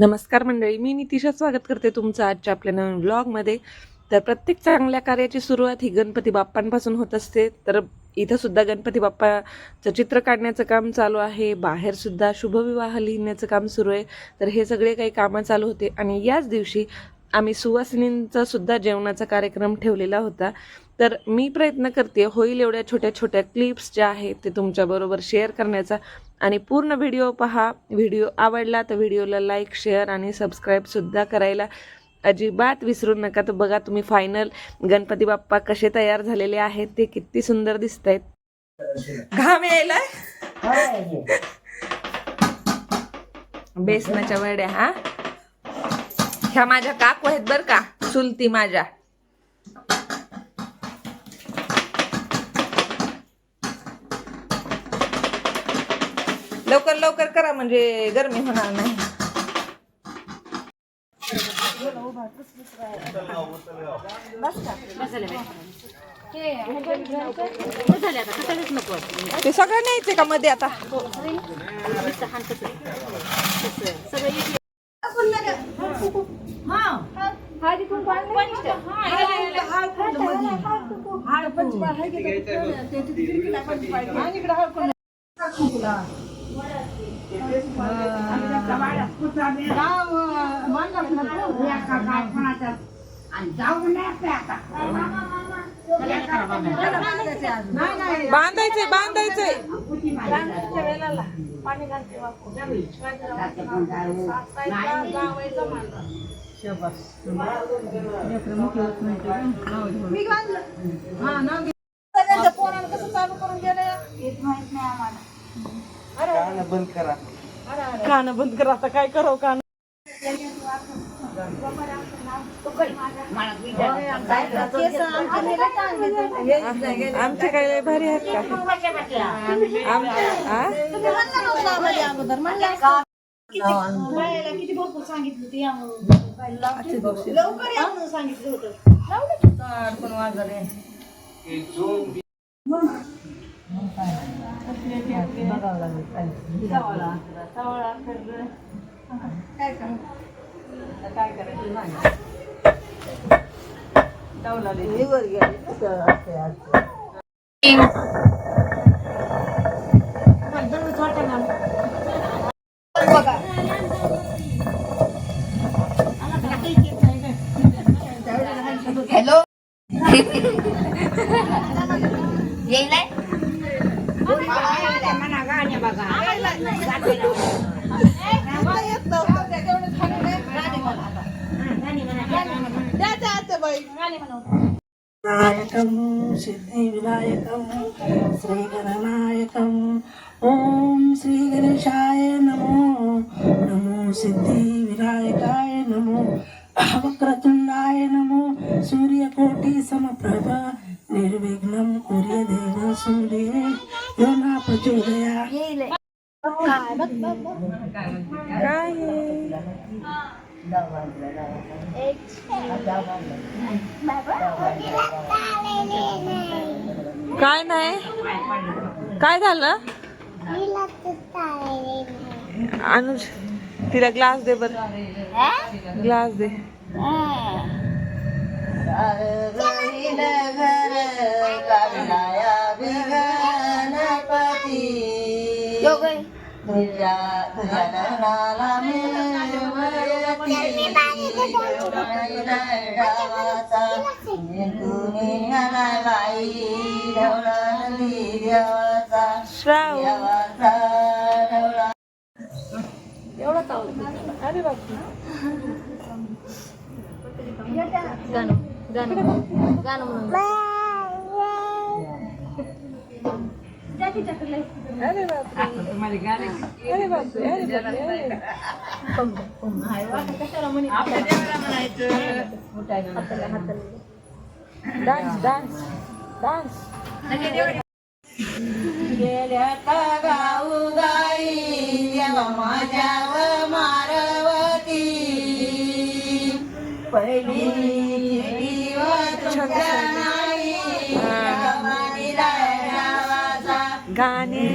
नमस्कार मंडळी, मी नितिशा स्वागत करते तुमचं आजच्या आपल्या नवीन व्लॉगमध्ये. तर प्रत्येक चांगल्या कार्याची सुरुवात ही गणपती बाप्पांपासून होत असते. तर इथं सुद्धा गणपती बाप्पाचं चित्र काढण्याचं काम चालू आहे. बाहेर सुद्धा शुभविवाह लिहिण्याचं काम सुरू आहे. तर हे सगळे काही कामं चालू होते आणि याच दिवशी आम्ही सुवासिनींचा सुद्धा जेवणाचा कार्यक्रम ठेवलेला होता. तर मी प्रयत्न करते होईल एवढ्या छोट्या छोट्या क्लिप्स ज्या आहेत ते तुमच्याबरोबर शेअर करण्याचा. आणि पूर्ण व्हिडिओ पहा. व्हिडिओ आवडला तर व्हिडिओला लाईक, शेअर आणि सबस्क्राईबसुद्धा करायला अजिबात विसरू नका. तर बघा तुम्ही फायनल गणपती बाप्पा कसे तयार झालेले आहेत, ते किती सुंदर दिसत आहेत. घाम यायलाय. बेसनाच्या वड्या हा ह्या माझ्या काकू आहेत बर का, चुलती माझ्या. लवकर लवकर करा म्हणजे गरमी होणार नाही. ते सगळं न्यायचे का मध्ये आता? बांधायचे बांधायचे बंद करा. कान बंद करा. आता काय करावं कान? आमचे काय लय भारी आहेत का? किती भरपूर सांगितलं ते लवकर सांगितलं होतं. काय करायचं हॅलो येईल म्हणा गाणे बघा. विनायकं सिद्धिविनायकं श्रीगणनायकं ॐ श्रीगणेशाय नमो. नमो सिद्धिविनायकाय नमो. वक्रतुंडाय नमो. सूर्यकोटि समप्रभ निर्विघ्नं कुर्यदेव सूर्ये योना प्रचोदया. काय नाही? काय झालं? अनुज तिला ग्लास दे बर. ग्लास दे. एवढा तावला. अरे बापरे. गाणं गाणं गाणं म्हणून अरे बापरे. अरे बापरे. अरे बापरे. Dance dance dance. गेल्या का गाऊ गाई देवा माझ्यावर मारवती. पहिली गाणे